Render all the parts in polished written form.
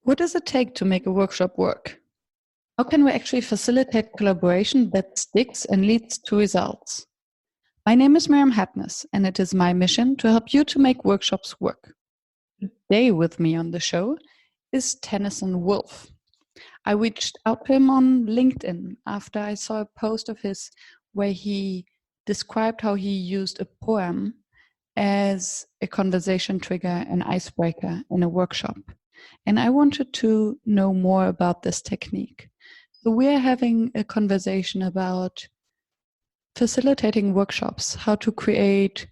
What does it take to make a workshop work? How can we actually facilitate collaboration that sticks and leads to results? My name is Miriam Hatness, and it is my mission to help you to make workshops work. Today with me on the show is Tenneson Woolf. I reached out to him on LinkedIn after I saw a post of his where he described how he used a poem as a conversation trigger and icebreaker in a workshop. And I wanted to know more about this technique. So we're having a conversation about facilitating workshops, how to create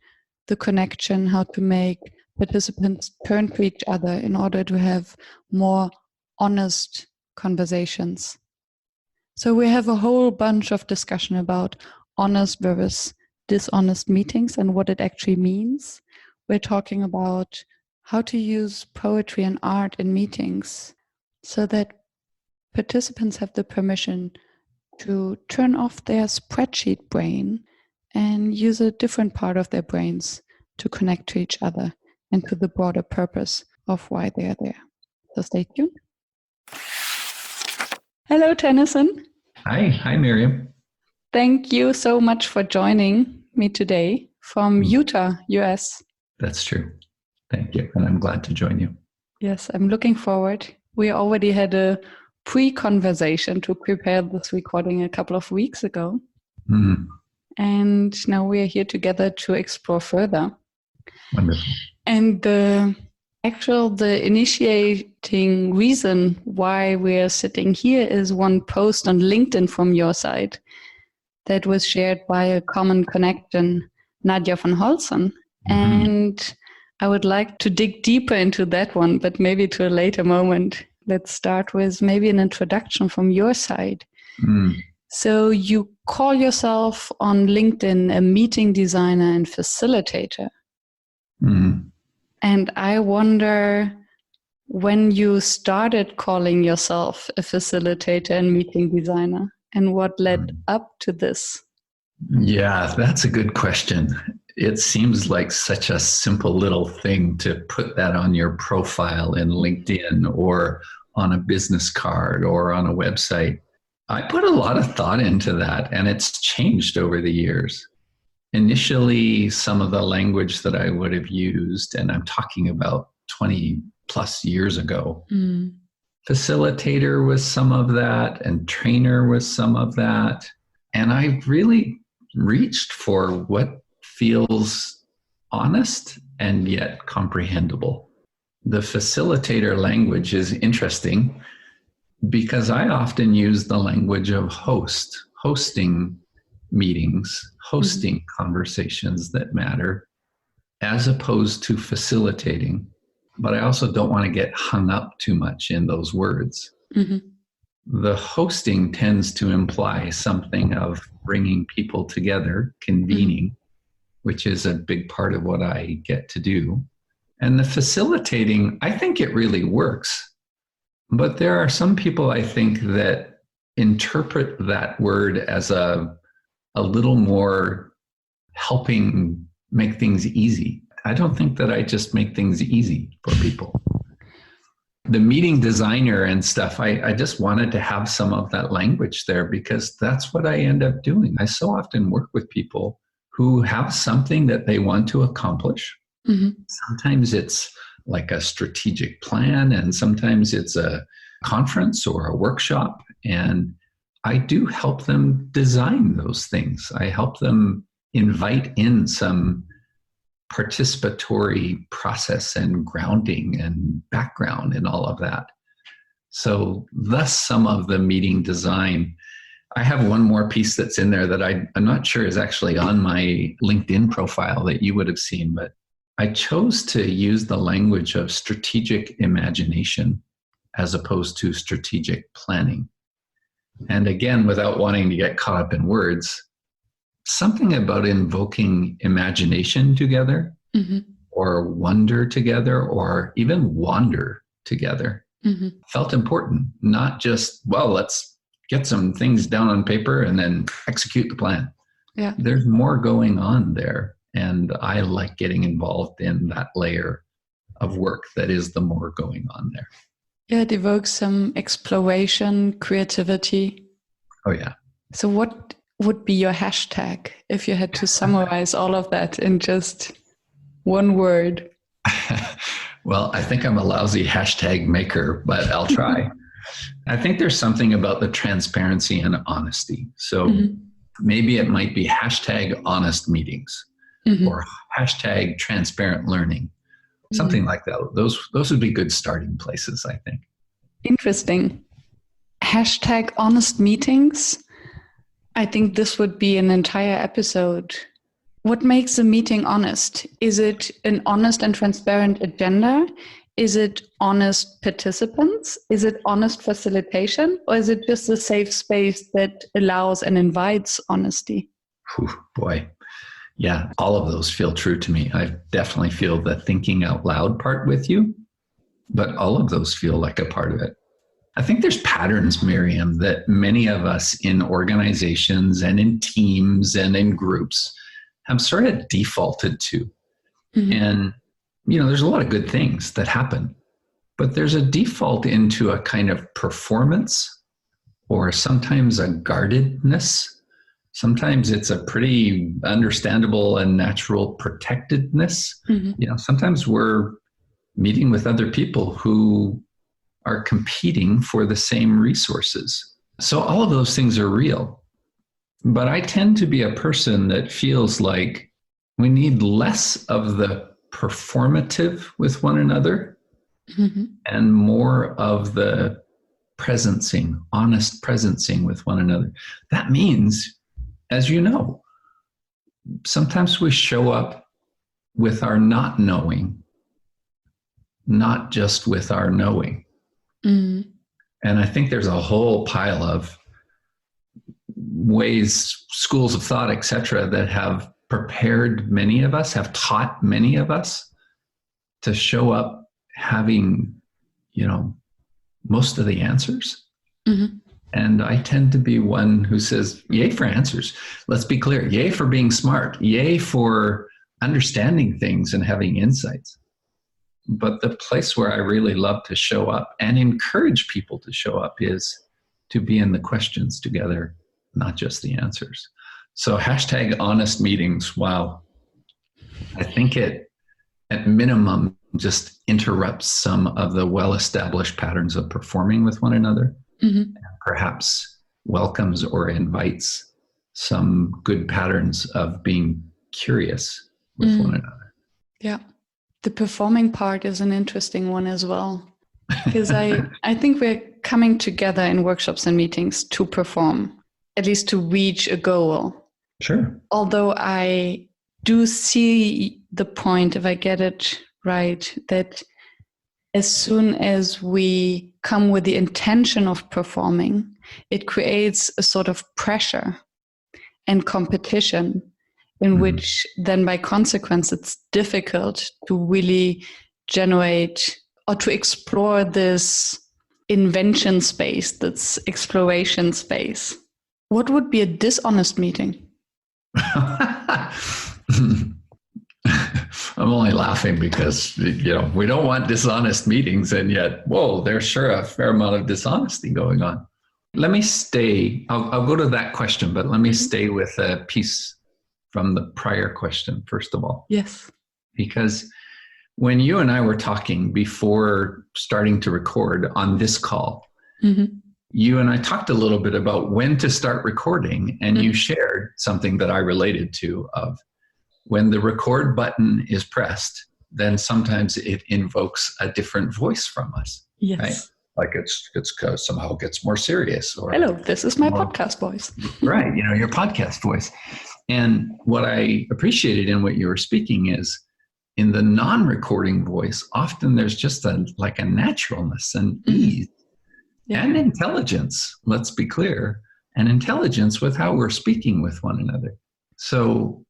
the connection, how to make participants turn to each other in order to have more honest conversations. So we have a whole bunch of discussion about honest versus dishonest meetings and what it actually means. We're talking about how to use poetry and art in meetings so that participants have the permission to turn off their spreadsheet brain and use a different part of their brains to connect to each other and to the broader purpose of why they are there. So stay tuned. Hello, Tenneson. Hi, Miriam. Thank you so much for joining me today from Utah, US. That's true. Thank you. And I'm glad to join you. Yes, I'm looking forward. We already had a pre-conversation to prepare this recording a couple of weeks ago. And now we are here together to explore further. Wonderful. And the initiating reason why we are sitting here is one post on LinkedIn from your side that was shared by a common connection, Nadia van Holzen. And I would like to dig deeper into that one, but maybe to a later moment. Let's start with maybe an introduction from your side. So you call yourself on LinkedIn a meeting designer and facilitator. And I wonder when you started calling yourself a facilitator and meeting designer and what led up to this? Yeah, that's a good question. It seems like such a simple little thing to put that on your profile in LinkedIn or on a business card or on a website. I put a lot of thought into that, and it's changed over the years. Initially, some of the language that I would have used, and I'm talking about 20 plus years ago, facilitator was some of that, and trainer was some of that. And I really reached for what feels honest and yet comprehensible. The facilitator language is interesting because I often use the language of hosting meetings, hosting conversations that matter, as opposed to facilitating. But I also don't want to get hung up too much in those words. The hosting tends to imply something of bringing people together, convening, which is a big part of what I get to do. And the facilitating, I think it really works. But there are some people, I think, that interpret that word as a little more helping make things easy. I don't think that I just make things easy for people. The meeting designer and stuff, I just wanted to have some of that language there because that's what I end up doing. I so often work with people who have something that they want to accomplish. Sometimes it's like a strategic plan, and sometimes it's a conference or a workshop. And I do help them design those things. I help them invite in some participatory process and grounding and background and all of that. So thus some of the meeting design. I have one more piece that's in there that I'm not sure is actually on my LinkedIn profile that you would have seen, but I chose to use the language of strategic imagination as opposed to strategic planning. And again, without wanting to get caught up in words, something about invoking imagination together or wonder together or even wander together felt important. Not just, well, let's get some things down on paper and then execute the plan. Yeah. There's more going on there. And I like getting involved in that layer of work that is the more going on there. Yeah, it evokes some exploration, creativity. Oh, yeah. So what would be your hashtag if you had to summarize all of that in just one word? Well, I think I'm a lousy hashtag maker, but I'll try. I think there's something about the transparency and honesty. So maybe it might be hashtag honest meetings or hashtag transparent learning, something like that. Those would be good starting places, I think. Interesting. Hashtag honest meetings. I think this would be an entire episode. What makes a meeting honest? Is it an honest and transparent agenda? Is it honest participants? Is it honest facilitation? Or is it just a safe space that allows and invites honesty? Whew, boy. Yeah, all of those feel true to me. I definitely feel the thinking out loud part with you, but all of those feel like a part of it. I think there's patterns, Miriam, that many of us in organizations and in teams and in groups have sort of defaulted to. And, there's a lot of good things that happen, but there's a default into a kind of performance or sometimes a guardedness. Sometimes it's a pretty understandable and natural protectedness. Sometimes we're meeting with other people who are competing for the same resources. So all of those things are real. But I tend to be a person that feels like we need less of the performative with one another and more of the presencing, honest presencing with one another. That means, as you know, sometimes we show up with our not knowing, not just with our knowing. And I think there's a whole pile of ways, schools of thought, etc., that have prepared many of us, have taught many of us to show up having, most of the answers. And I tend to be one who says, yay for answers. Let's be clear. Yay for being smart. Yay for understanding things and having insights. But the place where I really love to show up and encourage people to show up is to be in the questions together, not just the answers. So hashtag honest meetings. Wow. I think it, at minimum, just interrupts some of the well-established patterns of performing with one another, and perhaps welcomes or invites some good patterns of being curious with one another. Yeah. The performing part is an interesting one as well, because I think we're coming together in workshops and meetings to perform, at least to reach a goal. Sure. Although I do see the point, if I get it right, that as soon as we come with the intention of performing, it creates a sort of pressure and competition in which then by consequence it's difficult to really generate or to explore this invention space, this exploration space. What would be a dishonest meeting? I'm only laughing because, we don't want dishonest meetings, and yet, whoa, there's sure a fair amount of dishonesty going on. Let me stay, I'll go to that question, but let me stay with a piece from the prior question, first of all. Yes. Because when you and I were talking before starting to record on this call, you and I talked a little bit about when to start recording, and you shared something that I related to of when the record button is pressed, then sometimes it invokes a different voice from us. Yes. Right? Like it's somehow gets more serious. Or hello, this is my podcast voice. Right, your podcast voice. And what I appreciated in what you were speaking is in the non-recording voice, often there's just a naturalness and ease and intelligence, let's be clear, and intelligence with how we're speaking with one another. So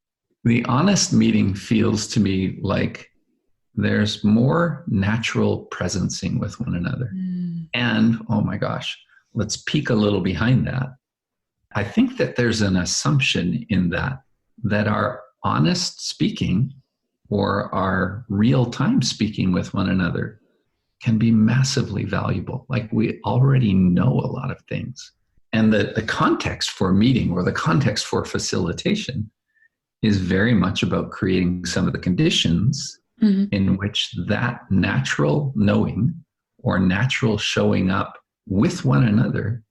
the honest meeting feels to me like there's more natural presencing with one another. And, oh my gosh, let's peek a little behind that. I think that there's an assumption in that our honest speaking or our real time speaking with one another can be massively valuable. Like we already know a lot of things. And the context for meeting or the context for facilitation is very much about creating some of the conditions in which that natural knowing or natural showing up with one another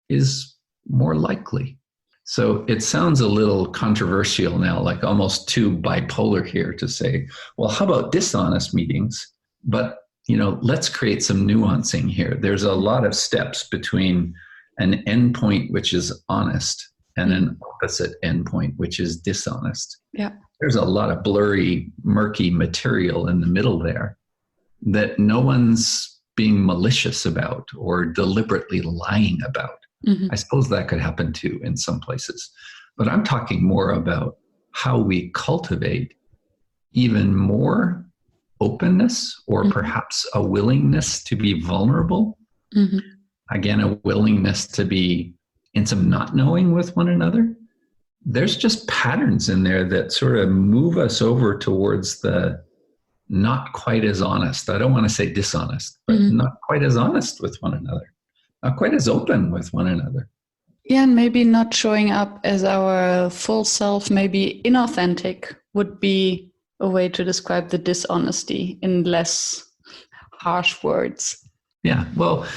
is more likely. So it sounds a little controversial now, like almost too bipolar here to say, well, how about dishonest meetings? But, let's create some nuancing here. There's a lot of steps between an endpoint, which is honest, and an opposite endpoint, which is dishonest. Yeah. There's a lot of blurry, murky material in the middle there that no one's being malicious about or deliberately lying about. I suppose that could happen too in some places. But I'm talking more about how we cultivate even more openness or perhaps a willingness to be vulnerable. Again, a willingness to be in some not knowing with one another. There's just patterns in there that sort of move us over towards the not quite as honest. I don't want to say dishonest, but not quite as honest with one another. Not quite as open with one another. Yeah, and maybe not showing up as our full self, maybe inauthentic would be a way to describe the dishonesty in less harsh words. Yeah, well,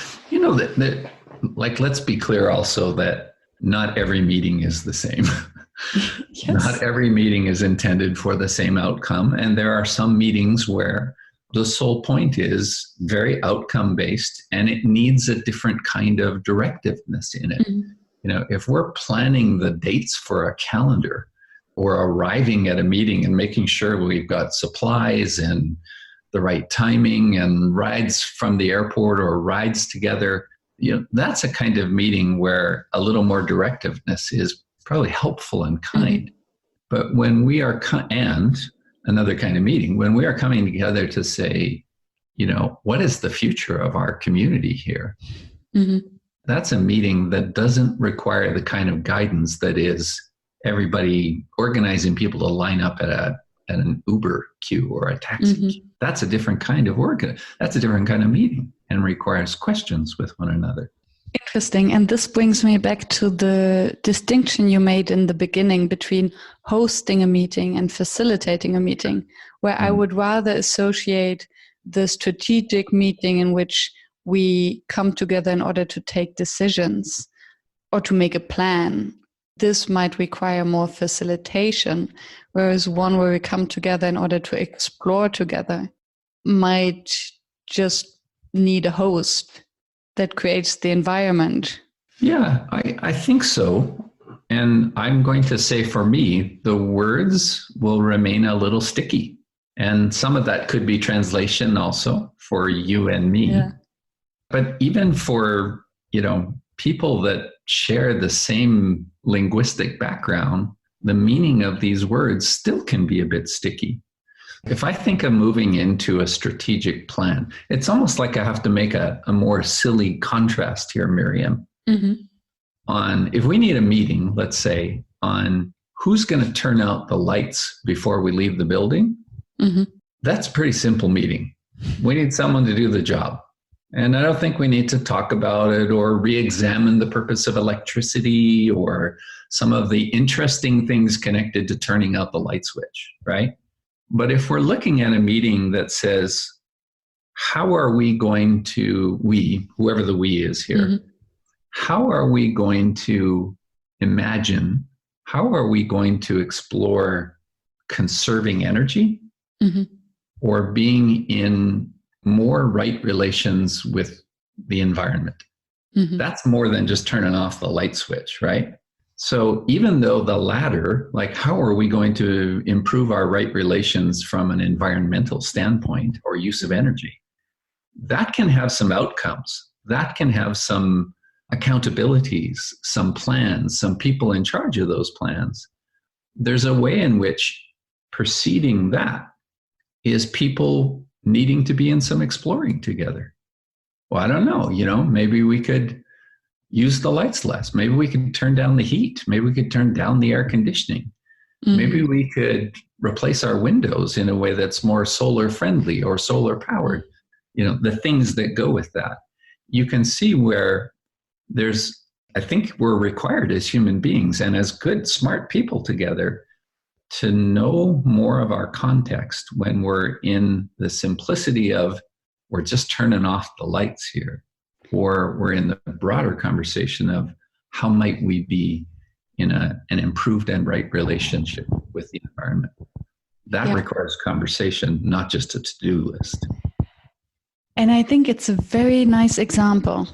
like, let's be clear also that not every meeting is the same. Yes. Not every meeting is intended for the same outcome. And there are some meetings where the sole point is very outcome-based and it needs a different kind of directiveness in it. If we're planning the dates for a calendar or arriving at a meeting and making sure we've got supplies and the right timing and rides from the airport or rides together, that's a kind of meeting where a little more directiveness is probably helpful and kind. But when we are, and another kind of meeting, when we are coming together to say, what is the future of our community here? That's a meeting that doesn't require the kind of guidance that is everybody organizing people to line up at an Uber queue or a taxi queue. That's a different kind of work. That's a different kind of meeting and requires questions with one another. Interesting. And this brings me back to the distinction you made in the beginning between hosting a meeting and facilitating a meeting, where I would rather associate the strategic meeting in which we come together in order to take decisions or to make a plan. This might require more facilitation, whereas one where we come together in order to explore together might just need a host that creates the environment. Yeah, I think so. And I'm going to say for me, the words will remain a little sticky. And some of that could be translation also for you and me. Yeah. But even for, people that share the same linguistic background, the meaning of these words still can be a bit sticky. If I think of moving into a strategic plan, it's almost like I have to make a more silly contrast here, Miriam, on if we need a meeting, let's say, on who's going to turn out the lights before we leave the building. That's a pretty simple meeting. We need someone to do the job. And I don't think we need to talk about it or re-examine the purpose of electricity or some of the interesting things connected to turning out the light switch, right? But if we're looking at a meeting that says, how are we going to, whoever the we is here, how are we going to imagine, how are we going to explore conserving energy or being in more right relations with the environment? That's more than just turning off the light switch, right? So even though the latter, like how are we going to improve our right relations from an environmental standpoint or use of energy, that can have some outcomes. That can have some accountabilities, some plans, some people in charge of those plans. There's a way in which preceding that is people needing to be in some exploring together. Well, I don't know, maybe we could use the lights less. Maybe we could turn down the heat. Maybe we could turn down the air conditioning. Maybe we could replace our windows in a way that's more solar friendly or solar powered, the things that go with that. You can see where I think we're required as human beings and as good, smart people together to know more of our context when we're in the simplicity of we're just turning off the lights here, or we're in the broader conversation of how might we be in an improved and right relationship with the environment. That requires conversation, not just a to-do list. And I think it's a very nice example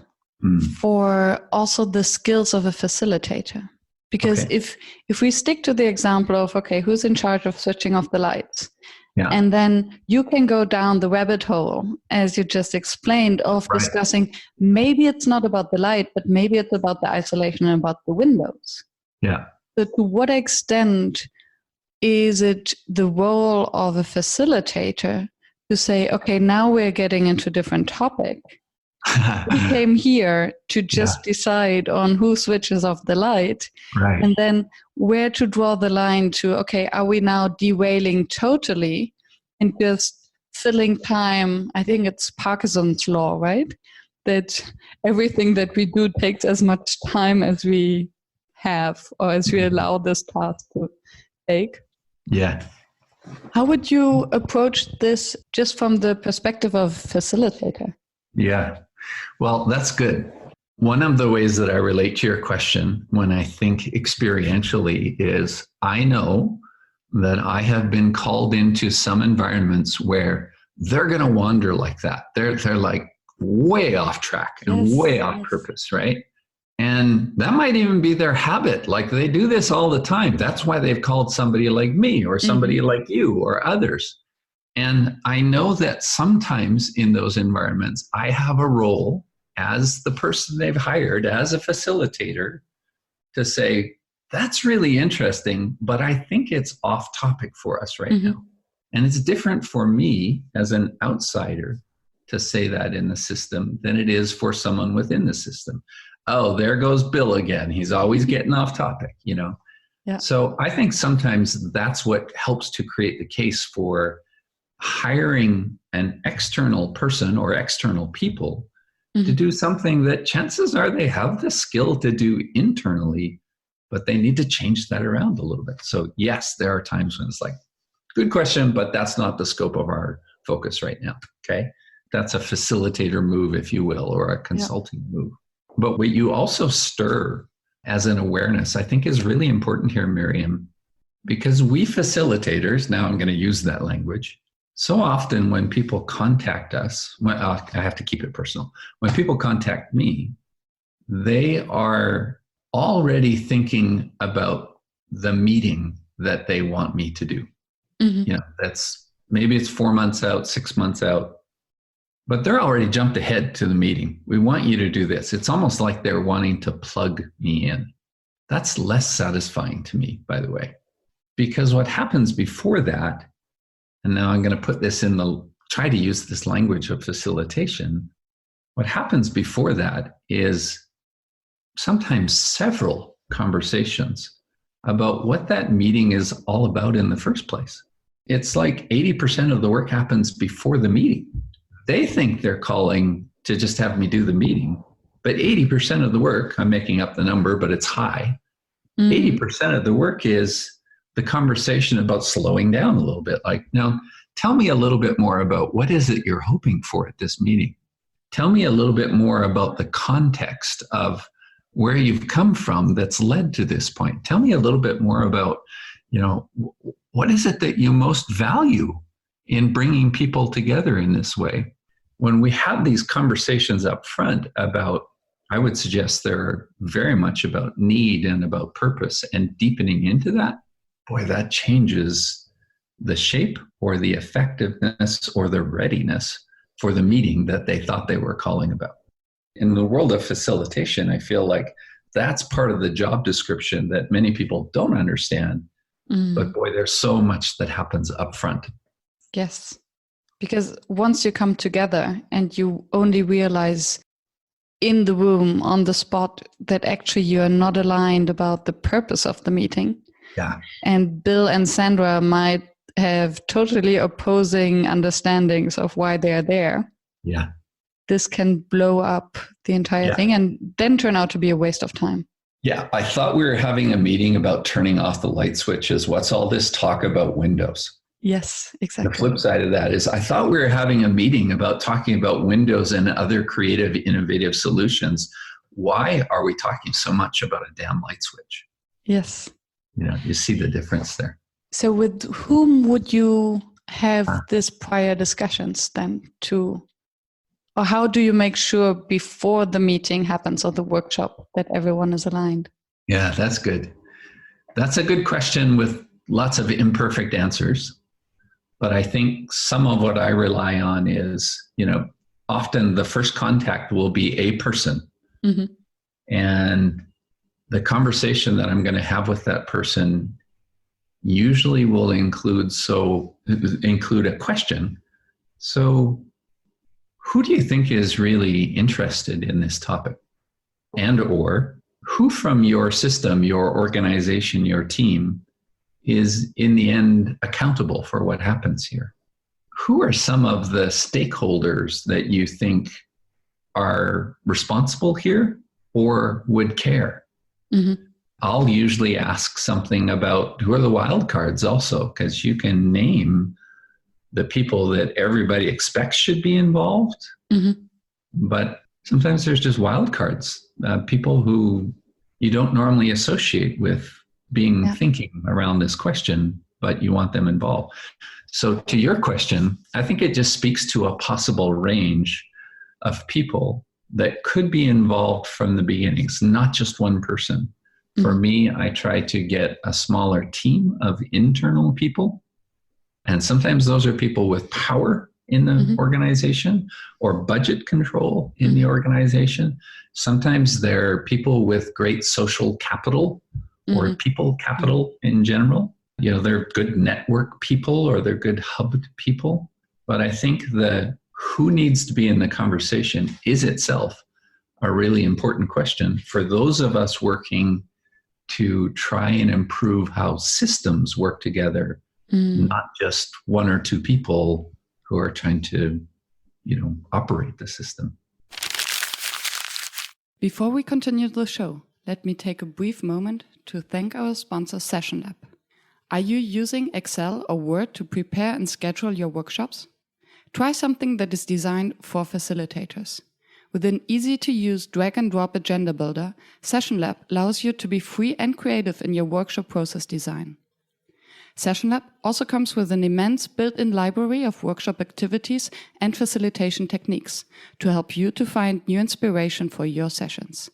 for also the skills of a facilitator. Because if we stick to the example of, who's in charge of switching off the lights? Yeah. And then you can go down the rabbit hole, as you just explained, of discussing maybe it's not about the light, but maybe it's about the isolation and about the windows. Yeah. So to what extent is it the role of a facilitator to say, okay, now we're getting into a different topic. We came here to just decide on who switches off the light, and then where to draw the line to, are we now derailing totally and just filling time? I think it's Parkinson's law, right? That everything that we do takes as much time as we have or as we allow this task to take. Yeah. How would you approach this just from the perspective of facilitator? Yeah. Well, that's good. One of the ways that I relate to your question when I think experientially is I know that I have been called into some environments where they're going to wander like that. They're like way off track and way off purpose, right? And that might even be their habit. Like they do this all the time. That's why they've called somebody like me or somebody like you or others. And I know that sometimes in those environments, I have a role as the person they've hired, as a facilitator, to say, that's really interesting, but I think it's off topic for us right now. And it's different for me as an outsider to say that in the system than it is for someone within the system. Oh, there goes Bill again. He's always getting off topic, Yeah. So I think sometimes that's what helps to create the case for hiring an external person or external people to do something that chances are they have the skill to do internally, but they need to change that around a little bit. So yes, there are times when it's like, good question, but that's not the scope of our focus right now. Okay. That's a facilitator move, if you will, or a consulting move. But what you also stir as an awareness, I think is really important here, Miriam, because we facilitators, now I'm going to use that language, so often when people contact us, I have to keep it personal. When people contact me, they are already thinking about the meeting that they want me to do. That's maybe it's 4 months out, 6 months out, but they're already jumped ahead to the meeting. We want you to do this. It's almost like they're wanting to plug me in. That's less satisfying to me, by the way, because what happens before that, and now I'm going to put this try to use this language of facilitation. What happens before that is sometimes several conversations about what that meeting is all about in the first place. It's like 80% of the work happens before the meeting. They think they're calling to just have me do the meeting, but 80% of the work, I'm making up the number, but it's high. 80% of the work is the conversation about slowing down a little bit. Like, now, tell me a little bit more about what is it you're hoping for at this meeting? Tell me a little bit more about the context of where you've come from that's led to this point. Tell me a little bit more about, what is it that you most value in bringing people together in this way? When we have these conversations up front about, I would suggest they're very much about need and about purpose and deepening into that. Boy, that changes the shape or the effectiveness or the readiness for the meeting that they thought they were calling about. In the world of facilitation, I feel like that's part of the job description that many people don't understand. But boy, there's so much that happens up front. Yes, because once you come together and you only realize in the room, on the spot, that actually you are not aligned about the purpose of the meeting. Yeah. And Bill and Sandra might have totally opposing understandings of why they are there, Yeah. this can blow up the entire thing and then turn out to be a waste of time. Yeah, I thought we were having a meeting about turning off the light switches. What's all this talk about Windows? Yes, exactly. The flip side of that is I thought we were having a meeting about talking about Windows and other creative, innovative solutions. Why are we talking so much about a damn light switch? Yes. You see the difference there. So with whom would you have this prior discussions then or how do you make sure before the meeting happens or the workshop that everyone is aligned? Yeah, that's good. That's a good question with lots of imperfect answers. But I think some of what I rely on is, often the first contact will be a person. Mm-hmm. And the conversation that I'm going to have with that person usually will include a question. So who do you think is really interested in this topic? And or who from your system, your organization, your team is in the end accountable for what happens here? Who are some of the stakeholders that you think are responsible here or would care? Mm-hmm. I'll usually ask something about who are the wild cards also, because you can name the people that everybody expects should be involved. Mm-hmm. But sometimes there's just wild cards, people who you don't normally associate with thinking around this question, but you want them involved. So to your question, I think it just speaks to a possible range of people that could be involved from the beginnings, not just one person. Mm-hmm. For me, I try to get a smaller team of internal people. And sometimes those are people with power in the organization or budget control in the organization. Sometimes they're people with great social capital or people capital in general. They're good network people or they're good hubbed people. But I think the who needs to be in the conversation is itself a really important question for those of us working to try and improve how systems work together, not just one or two people who are trying to, operate the system. Before we continue the show, let me take a brief moment to thank our sponsor, Session Lab. Are you using Excel or Word to prepare and schedule your workshops? Try something that is designed for facilitators. With an easy-to-use drag-and-drop agenda builder, Session Lab allows you to be free and creative in your workshop process design. Session Lab also comes with an immense built-in library of workshop activities and facilitation techniques to help you to find new inspiration for your sessions.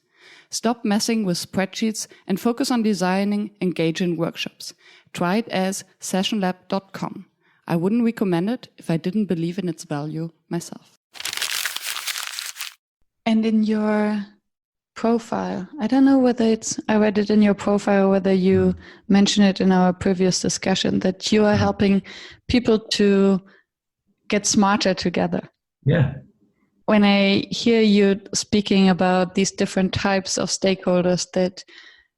Stop messing with spreadsheets and focus on designing engaging workshops. Try it as sessionlab.com. I wouldn't recommend it if I didn't believe in its value myself. And in your profile, I don't know whether I read it in your profile, or whether you mentioned it in our previous discussion, that you are helping people to get smarter together. Yeah. When I hear you speaking about these different types of stakeholders that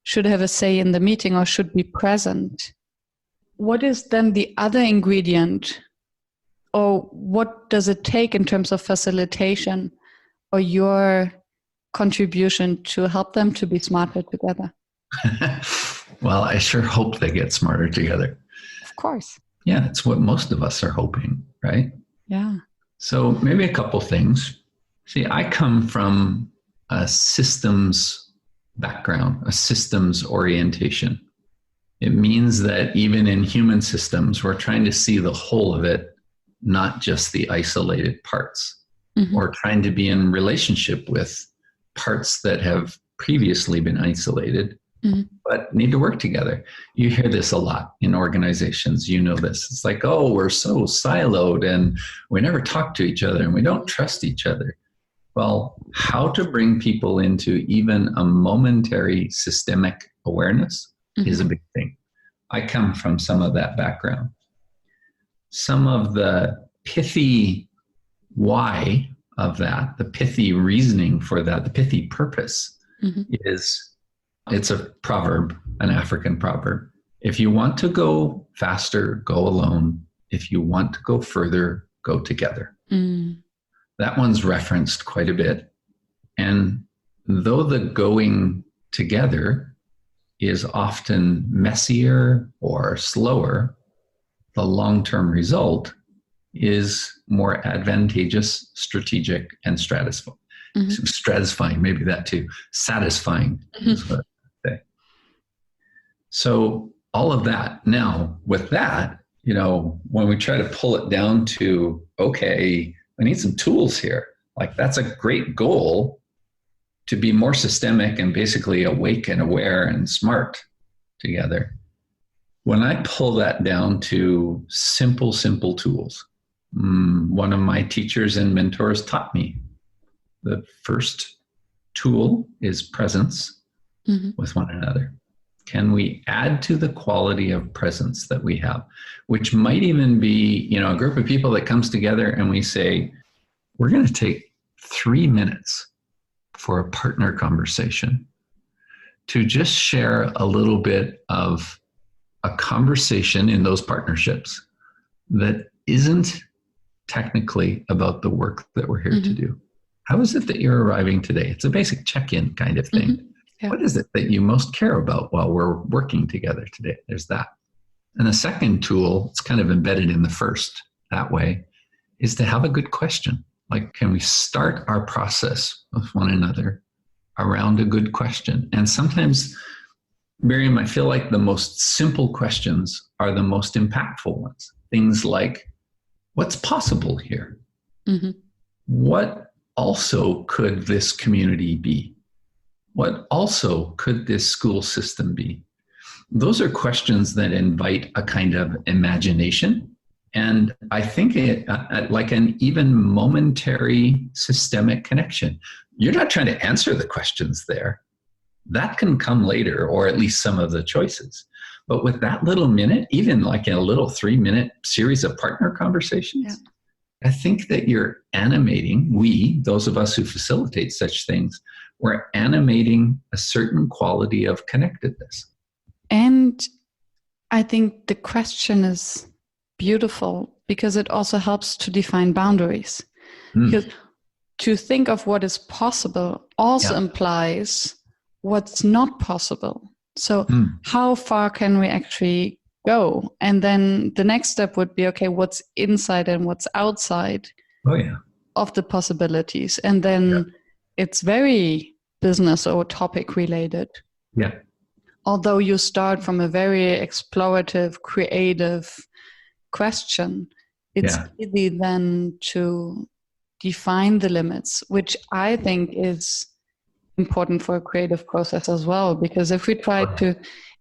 should have a say in the meeting or should be present, what is then the other ingredient, or what does it take in terms of facilitation or your contribution to help them to be smarter together? Well, I sure hope they get smarter together. Of course. Yeah, it's what most of us are hoping, right? Yeah. So maybe a couple things. See, I come from a systems background, a systems orientation. It means that even in human systems, we're trying to see the whole of it, not just the isolated parts. Mm-hmm. Or trying to be in relationship with parts that have previously been isolated, but need to work together. You hear this a lot in organizations. You know this. It's like, oh, we're so siloed and we never talk to each other and we don't trust each other. Well, how to bring people into even a momentary systemic awareness is a big thing. I come from some of that background. Some of the pithy why of that, the pithy reasoning for that, the pithy purpose is, it's a proverb, an African proverb. If you want to go faster, go alone. If you want to go further, go together. That one's referenced quite a bit. And though the going together is often messier or slower, the long-term result is more advantageous, strategic, and stratifying. Stratifying, maybe that too. Satisfying is what I say. So all of that. Now, with that, when we try to pull it down to, okay, I need some tools here. Like, that's a great goal to be more systemic and basically awake and aware and smart together. When I pull that down to simple tools, one of my teachers and mentors taught me the first tool is presence with one another. Can we add to the quality of presence that we have, which might even be, a group of people that comes together and we say, we're going to take 3 minutes for a partner conversation to just share a little bit of a conversation in those partnerships that isn't technically about the work that we're here to do. How is it that you're arriving today? It's a basic check-in kind of thing. Yeah. What is it that you most care about while we're working together today? There's that. And the second tool, it's kind of embedded in the first that way, is to have a good question. Like, can we start our process with one another around a good question? And sometimes, Miriam, I feel like the most simple questions are the most impactful ones. Things like, what's possible here? What also could this community be? What also could this school system be? Those are questions that invite a kind of imagination. And I think like an even momentary systemic connection. You're not trying to answer the questions there. That can come later, or at least some of the choices. But with that little minute, even like in a little 3-minute series of partner conversations, I think that you're animating, those of us who facilitate such things, we're animating a certain quality of connectedness. And I think the question is beautiful because it also helps to define boundaries. Because to think of what is possible also implies what's not possible. So how far can we actually go? And then the next step would be, okay, what's inside and what's outside of the possibilities? And then it's very business or topic related. Yeah. Although you start from a very explorative, creative question, it's easy then to define the limits, which I think is important for a creative process as well. Because if we try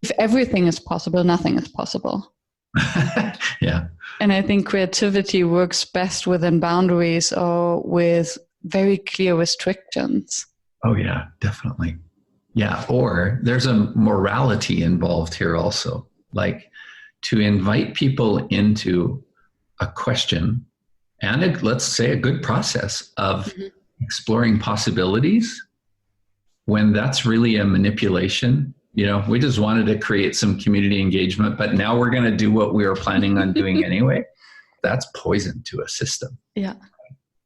if everything is possible, nothing is possible. And I think creativity works best within boundaries or with very clear restrictions. Oh, yeah, definitely. Yeah, or there's a morality involved here also. Like, to invite people into a question and let's say a good process of exploring possibilities, when that's really a manipulation. We just wanted to create some community engagement, but now we're going to do what we were planning on doing anyway. That's poison to a system.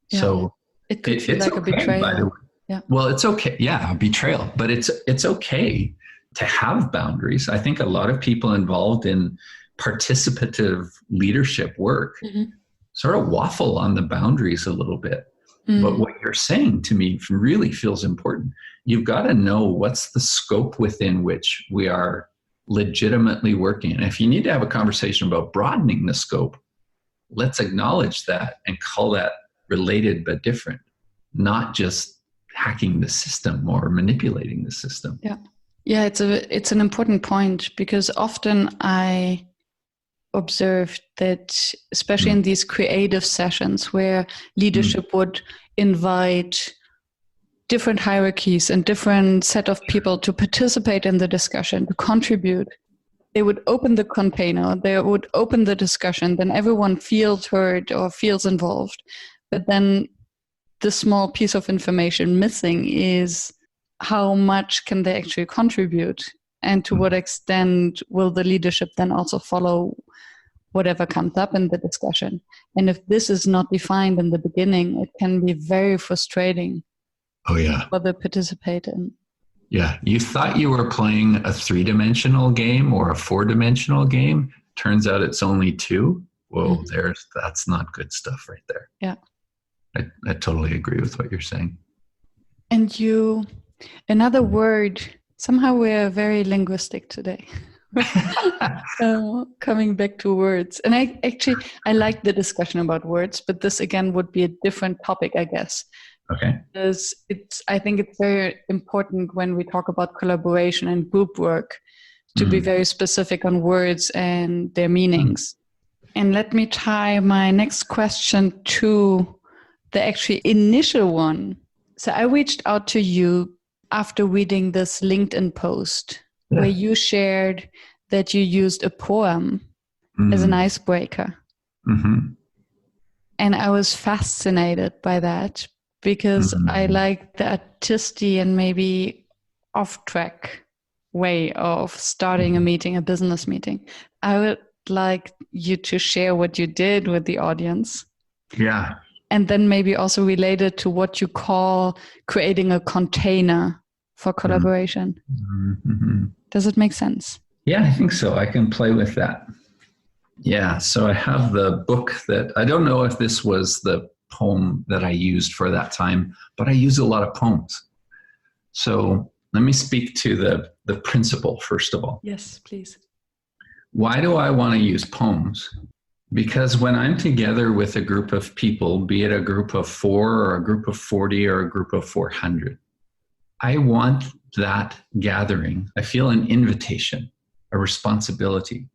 So it could feel like a betrayal. By the way. Well, it's okay. A betrayal, but it's okay to have boundaries. I think a lot of people involved in participative leadership work sort of waffle on the boundaries a little bit. But what you're saying to me really feels important. You've got to know what's the scope within which we are legitimately working. And if you need to have a conversation about broadening the scope, let's acknowledge that and call that related but different, not just hacking the system or manipulating the system. It's an important point, because often I observed that, especially in these creative sessions where leadership would invite different hierarchies and different set of people to participate in the discussion, to contribute, they would open the container, they would open the discussion, then everyone feels heard or feels involved. But then the small piece of information missing is how much can they actually contribute. and to what extent will the leadership then also follow whatever comes up in the discussion. And if this is not defined in the beginning, it can be very frustrating for the participant. Yeah, you thought you were playing a 3-dimensional game or a 4-dimensional game. Turns out it's only 2. Whoa, that's not good stuff right there. Yeah. I totally agree with what you're saying. And another word, somehow we're very linguistic today. Coming back to words. And I like the discussion about words, but this again would be a different topic, I guess. Okay. Because I think it's very important when we talk about collaboration and group work to be very specific on words and their meanings. And let me tie my next question to the actually initial one. So I reached out to you after reading this LinkedIn post where you shared that you used a poem as an icebreaker. Mm-hmm. And I was fascinated by that because I like the artistic and maybe off-track way of starting a meeting, a business meeting. I would like you to share what you did with the audience. Yeah. And then maybe also related to what you call creating a container for collaboration. Mm-hmm. Does it make sense? Yeah, I think so. I can play with that. Yeah, so I have the book that, I don't know if this was the poem that I used for that time, but I use a lot of poems. So let me speak to the principle, first of all. Yes, please. Why do I want to use poems? Because when I'm together with a group of people, be it a group of 4 or a group of 40 or a group of 400, I want that gathering. I feel an invitation, a responsibility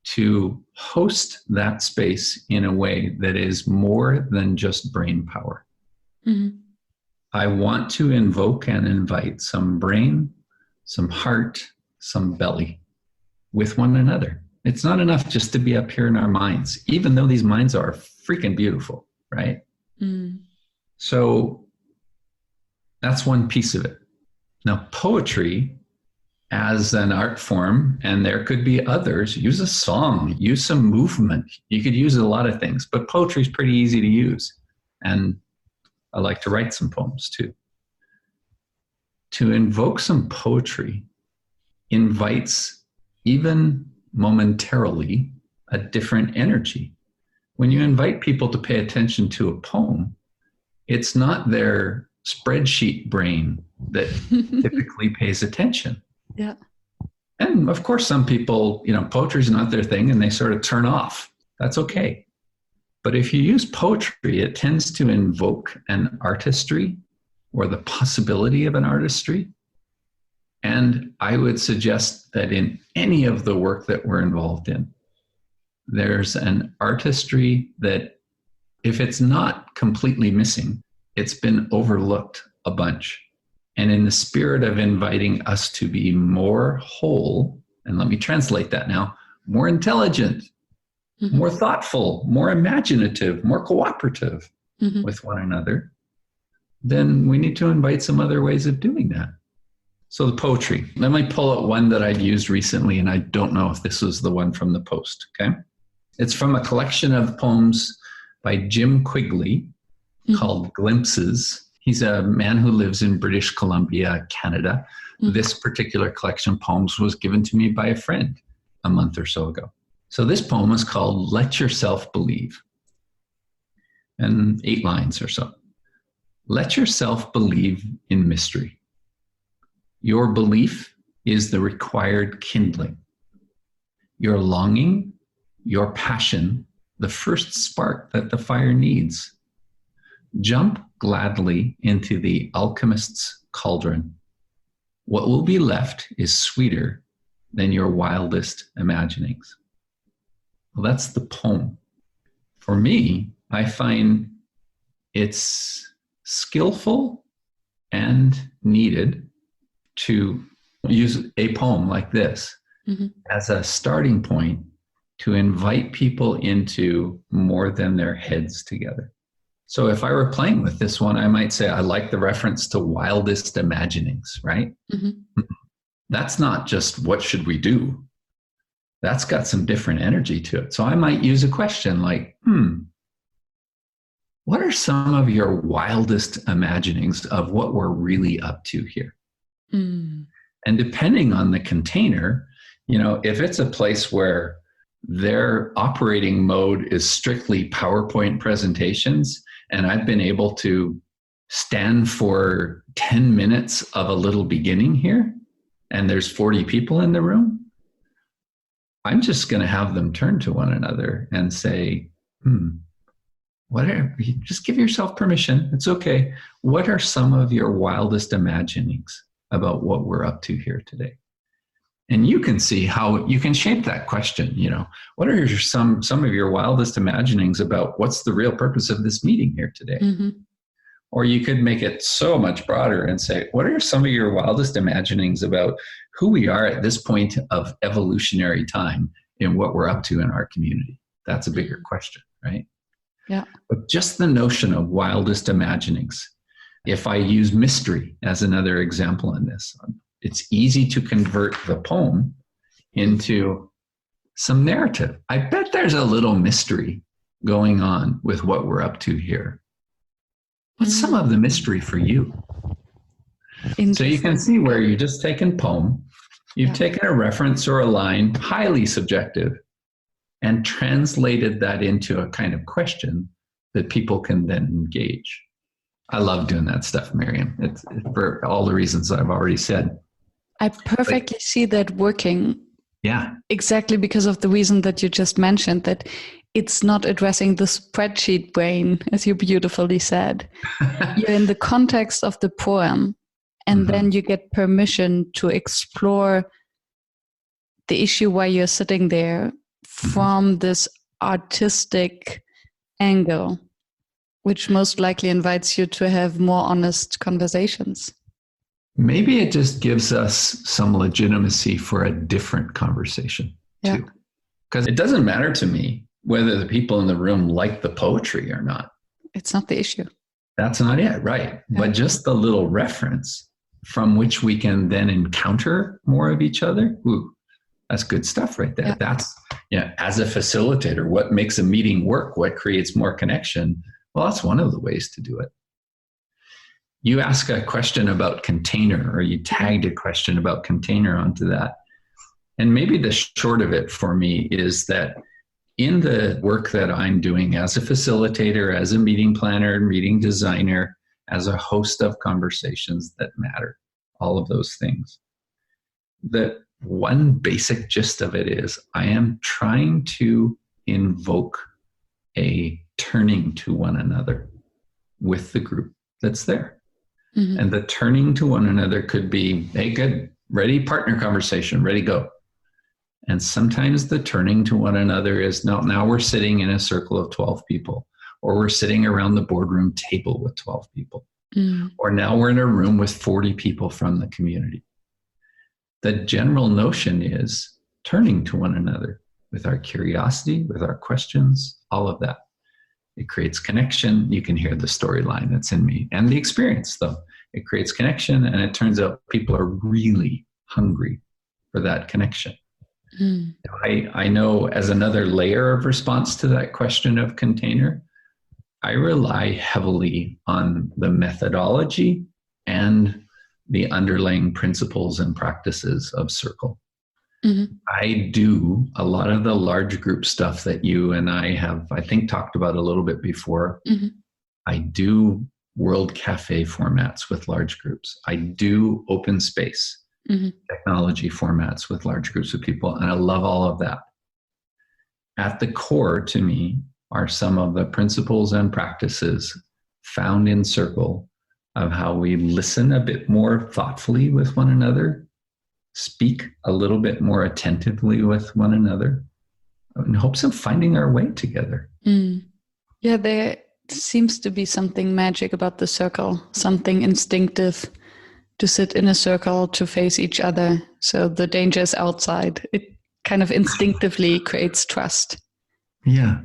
to host that space in a way that is more than just brain power. Mm-hmm. I want to invoke and invite some brain, some heart, some belly with one another. It's not enough just to be up here in our minds, even though these minds are freaking beautiful, right? Mm. So that's one piece of it. Now, poetry as an art form, and there could be others, use a song, use some movement. You could use a lot of things, but poetry is pretty easy to use. And I like to write some poems too. To invoke some poetry invites, even momentarily, a different energy. When you invite people to pay attention to a poem, it's not their spreadsheet brain that typically pays attention. Yeah. And of course, some people, poetry is not their thing and they sort of turn off. That's okay. But if you use poetry, it tends to invoke an artistry or the possibility of an artistry. And I would suggest that in any of the work that we're involved in, there's an artistry that, if it's not completely missing, it's been overlooked a bunch. And in the spirit of inviting us to be more whole, and let me translate that now, more intelligent, more thoughtful, more imaginative, more cooperative with one another, then we need to invite some other ways of doing that. So the poetry, let me pull out one that I've used recently, and I don't know if this was the one from the post, okay? It's from a collection of poems by Jim Quigley called Glimpses. He's a man who lives in British Columbia, Canada. This particular collection of poems was given to me by a friend a month or so ago. So this poem is called Let Yourself Believe, and 8 lines or so. Let yourself believe in mystery. Your belief is the required kindling. Your longing, your passion, the first spark that the fire needs. Jump gladly into the alchemist's cauldron. What will be left is sweeter than your wildest imaginings. Well, that's the poem. For me, I find it's skillful and needed to use a poem like this as a starting point to invite people into more than their heads together. So if I were playing with this one, I might say, I like the reference to wildest imaginings, right? that's not just what should we do? That's got some different energy to it. So I might use a question like, what are some of your wildest imaginings of what we're really up to here? And depending on the container, if it's a place where their operating mode is strictly PowerPoint presentations, and I've been able to stand for 10 minutes of a little beginning here, and there's 40 people in the room, I'm just going to have them turn to one another and say, just give yourself permission. It's okay. What are some of your wildest imaginings about what we're up to here today? And you can see how you can shape that question. What are some of your wildest imaginings about what's the real purpose of this meeting here today? Or you could make it so much broader and say, what are some of your wildest imaginings about who we are at this point of evolutionary time in what we're up to in our community? That's a bigger question, right? Yeah. But just the notion of wildest imaginings. If I use mystery as another example in this, it's easy to convert the poem into some narrative. I bet there's a little mystery going on with what we're up to here. What's some of the mystery for you? So you can see where you've just taken poem, you've taken a reference or a line, highly subjective, and translated that into a kind of question that people can then engage. I love doing that stuff, Miriam. It's for all the reasons I've already said. I perfectly see that working. Yeah. Exactly because of the reason that you just mentioned, that it's not addressing the spreadsheet brain, as you beautifully said. You're in the context of the poem, and then you get permission to explore the issue while you're sitting there from this artistic angle, which most likely invites you to have more honest conversations. Maybe it just gives us some legitimacy for a different conversation too. Because it doesn't matter to me whether the people in the room like the poetry or not. It's not the issue. That's not it, right? Yeah. But just the little reference from which we can then encounter more of each other. Ooh, that's good stuff right there. Yeah. That's, as a facilitator, what makes a meeting work? What creates more connection? Well, that's one of the ways to do it. You ask a question about container, or you tagged a question about container onto that. And maybe the short of it for me is that in the work that I'm doing as a facilitator, as a meeting planner, meeting designer, as a host of conversations that matter, all of those things, the one basic gist of it is I am trying to invoke a turning to one another with the group that's there. And the turning to one another could be, hey, good, ready, partner conversation, ready, go. And sometimes the turning to one another is, no, now we're sitting in a circle of 12 people, or we're sitting around the boardroom table with 12 people, or now we're in a room with 40 people from the community. The general notion is turning to one another with our curiosity, with our questions, all of that. It creates connection. You can hear the storyline that's in me and the experience, though. It creates connection, and it turns out people are really hungry for that connection. I know, as another layer of response to that question of container, I rely heavily on the methodology and the underlying principles and practices of Circle. I do a lot of the large group stuff that you and I have, I think, talked about a little bit before. I do World Cafe formats with large groups. I do open space technology formats with large groups of people, and I love all of that. At the core, to me, are some of the principles and practices found in Circle of how we listen a bit more thoughtfully with one another, speak a little bit more attentively with one another, in hopes of finding our way together. Yeah, there seems to be something magic about the circle, something instinctive, to sit in a circle, to face each other. So the danger is outside. It kind of instinctively creates trust. Yeah,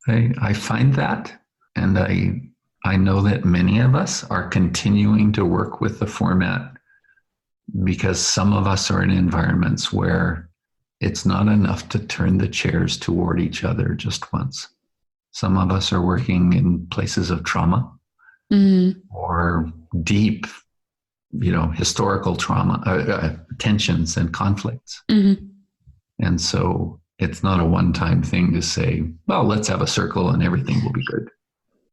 I find that. And I know that many of us are continuing to work with the format because some of us are in environments where it's not enough to turn the chairs toward each other just once. Some of us are working in places of trauma or deep, historical trauma, tensions and conflicts. And so it's not a one-time thing to say, well, let's have a circle and everything will be good.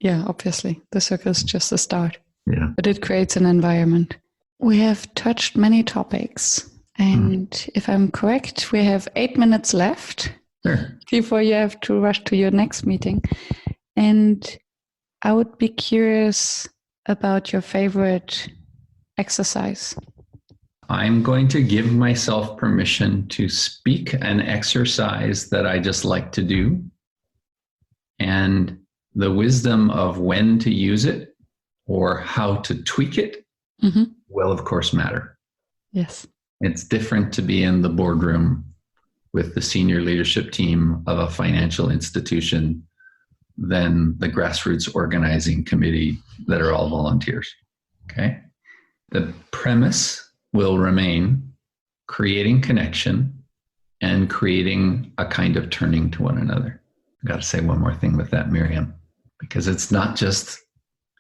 Yeah, obviously. The circle is just a start. Yeah. But it creates an environment. We have touched many topics. And if I'm correct, we have 8 minutes left before you have to rush to your next meeting. And I would be curious about your favorite exercise. I'm going to give myself permission to speak an exercise that I just like to do. And the wisdom of when to use it or how to tweak it will, of course, matter. Yes. It's different to be in the boardroom with the senior leadership team of a financial institution than the grassroots organizing committee that are all volunteers. Okay? The premise will remain creating connection and creating a kind of turning to one another. I've got to say one more thing with that, Miriam, because it's not just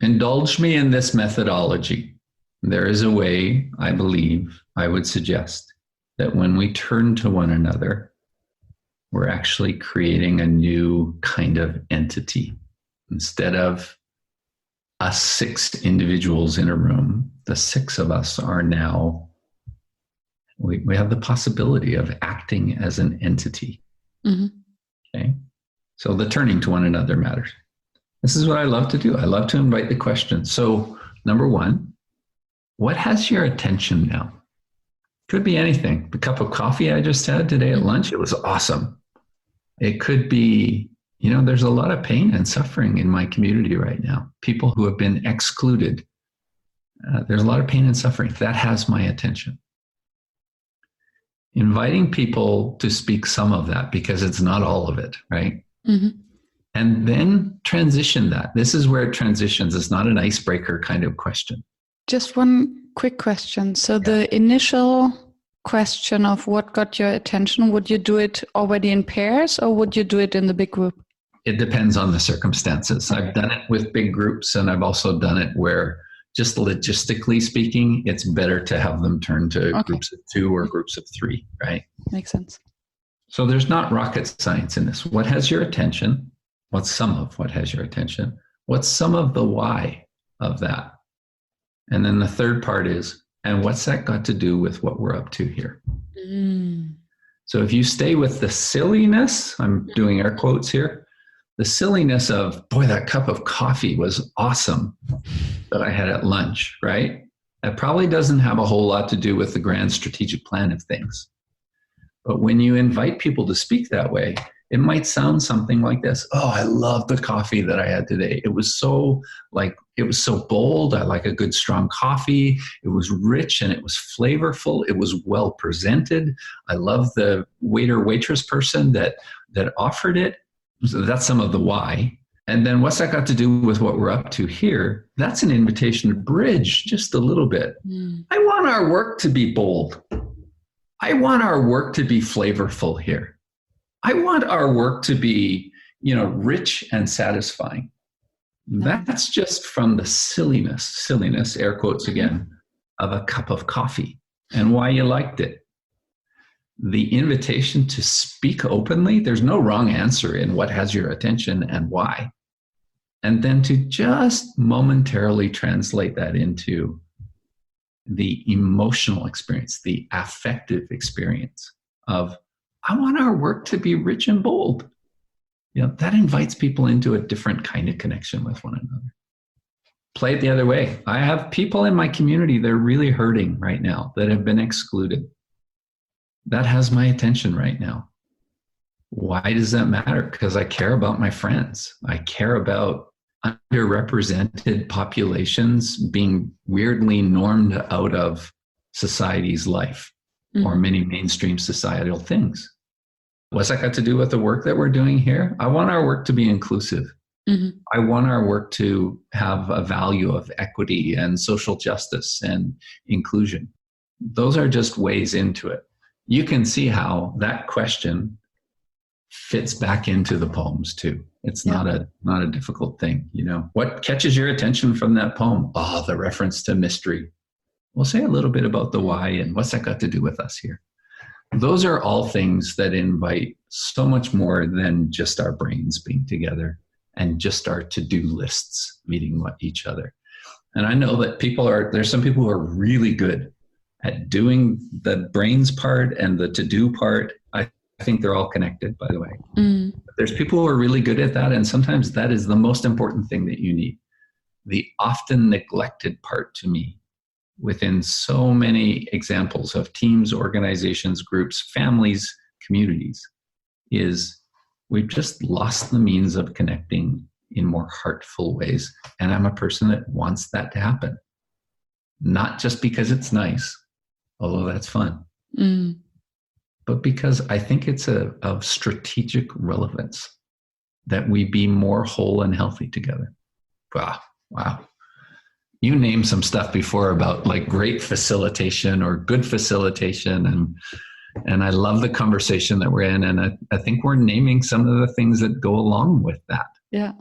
indulge me in this methodology. There is a way, I believe, I would suggest that when we turn to one another, we're actually creating a new kind of entity. Instead of us 6 individuals in a room, the 6 of us are now, we have the possibility of acting as an entity. Okay? So the turning to one another matters. This is what I love to do. I love to invite the question. So number 1, what has your attention now? Could be anything. The cup of coffee I just had today at lunch, it was awesome. It could be, there's a lot of pain and suffering in my community right now. People who have been excluded. There's a lot of pain and suffering. That has my attention. Inviting people to speak some of that, because it's not all of it, right? And then transition that. This is where it transitions. It's not an icebreaker kind of question. Just one quick question. So the initial question of what got your attention, would you do it already in pairs or would you do it in the big group? It depends on the circumstances. I've done it with big groups, and I've also done it where, just logistically speaking, it's better to have them turn to groups of 2 or groups of 3, right? Makes sense. So there's not rocket science in this. What has your attention? What's some of what has your attention? What's some of the why of that? And then the third part is, and what's that got to do with what we're up to here? So if you stay with the silliness, I'm doing air quotes here, the silliness of, boy, that cup of coffee was awesome that I had at lunch, right? That probably doesn't have a whole lot to do with the grand strategic plan of things. But when you invite people to speak that way, it might sound something like this. Oh, I love the coffee that I had today. It was so bold. I like a good strong coffee. It was rich and it was flavorful. It was well presented. I love the waiter, waitress person that offered it. So that's some of the why. And then what's that got to do with what we're up to here? That's an invitation to bridge just a little bit. I want our work to be bold. I want our work to be flavorful here. I want our work to be, rich and satisfying. That's just from the silliness, air quotes again, of a cup of coffee and why you liked it. The invitation to speak openly, there's no wrong answer in what has your attention and why. And then to just momentarily translate that into the emotional experience, the affective experience of, I want our work to be rich and bold. That invites people into a different kind of connection with one another. Play it the other way. I have people in my community that are really hurting right now, that have been excluded. That has my attention right now. Why does that matter? Because I care about my friends. I care about underrepresented populations being weirdly normed out of society's life or many mainstream societal things. What's that got to do with the work that we're doing here? I want our work to be inclusive. I want our work to have a value of equity and social justice and inclusion. those are just ways into it. You can see how that question fits back into the poems too. It's not a difficult thing. What catches your attention from that poem? Oh, the reference to mystery. We'll say a little bit about the why and what's that got to do with us here. Those are all things that invite so much more than just our brains being together and just our to-do lists meeting each other. And I know that there's some people who are really good at doing the brains part and the to-do part. I think they're all connected, by the way. But there's people who are really good at that, and sometimes that is the most important thing that you need. The often neglected part to me within so many examples of teams, organizations, groups, families, communities, is we've just lost the means of connecting in more heartful ways. And I'm a person that wants that to happen. Not just because it's nice, although that's fun, but because I think it's of strategic relevance that we be more whole and healthy together. Wow. You named some stuff before about like great facilitation or good facilitation. And I love the conversation that we're in. And I think we're naming some of the things that go along with that. Yeah.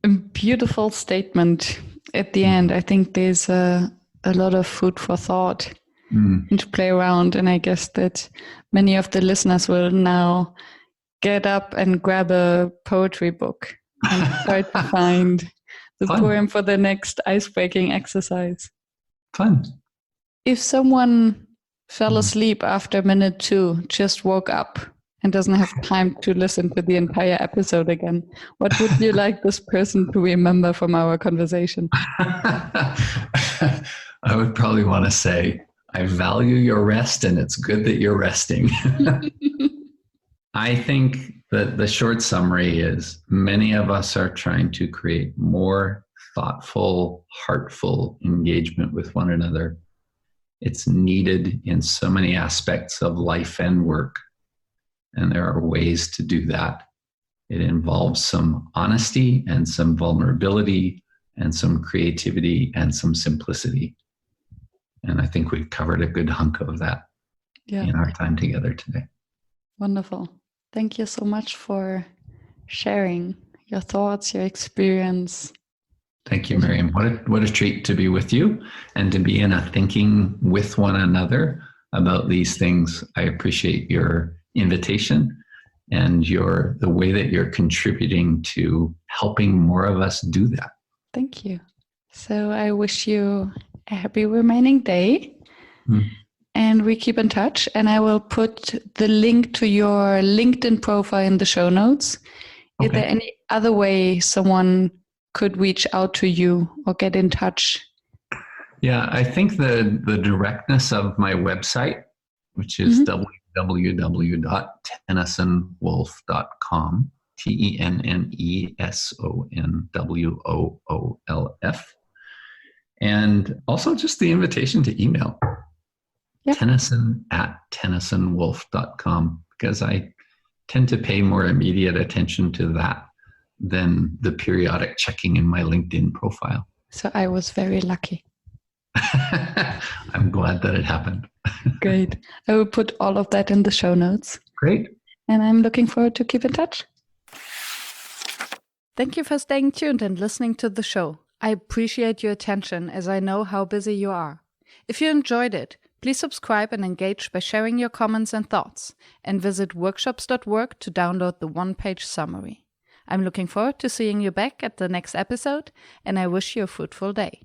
A beautiful statement at the end. I think there's a lot of food for thought and to play around. And I guess that many of the listeners will now get up and grab a poetry book and try to find the poem for the next ice-breaking exercise. Fun. If someone fell asleep after minute 2, just woke up and doesn't have time to listen to the entire episode again, what would you like this person to remember from our conversation? I would probably want to say, I value your rest and it's good that you're resting. I think that the short summary is many of us are trying to create more thoughtful, heartful engagement with one another. It's needed in so many aspects of life and work. And there are ways to do that. It involves some honesty and some vulnerability and some creativity and some simplicity. And I think we've covered a good hunk of that in our time together today. Wonderful. Thank you so much for sharing your thoughts, your experience. Thank you, Miriam. What a treat to be with you and to be in a thinking with one another about these things. I appreciate your invitation and the way that you're contributing to helping more of us do that. Thank you. So I wish you a happy remaining day. And we keep in touch. And I will put the link to your LinkedIn profile in the show notes. Okay. Is there any other way someone could reach out to you or get in touch? Yeah, I think the directness of my website, which is www.tennessonwoolf.com, TENNESONWOOLF. And also just the invitation to email. Yep. Tenneson@tennessonwoolf.com, because I tend to pay more immediate attention to that than the periodic checking in my LinkedIn profile. So I was very lucky. I'm glad that it happened. Great. I will put all of that in the show notes. Great. And I'm looking forward to keep in touch. Thank you for staying tuned and listening to the show. I appreciate your attention as I know how busy you are. If you enjoyed it, please subscribe and engage by sharing your comments and thoughts, and visit workshops.work to download the one-page summary. I'm looking forward to seeing you back at the next episode, and I wish you a fruitful day.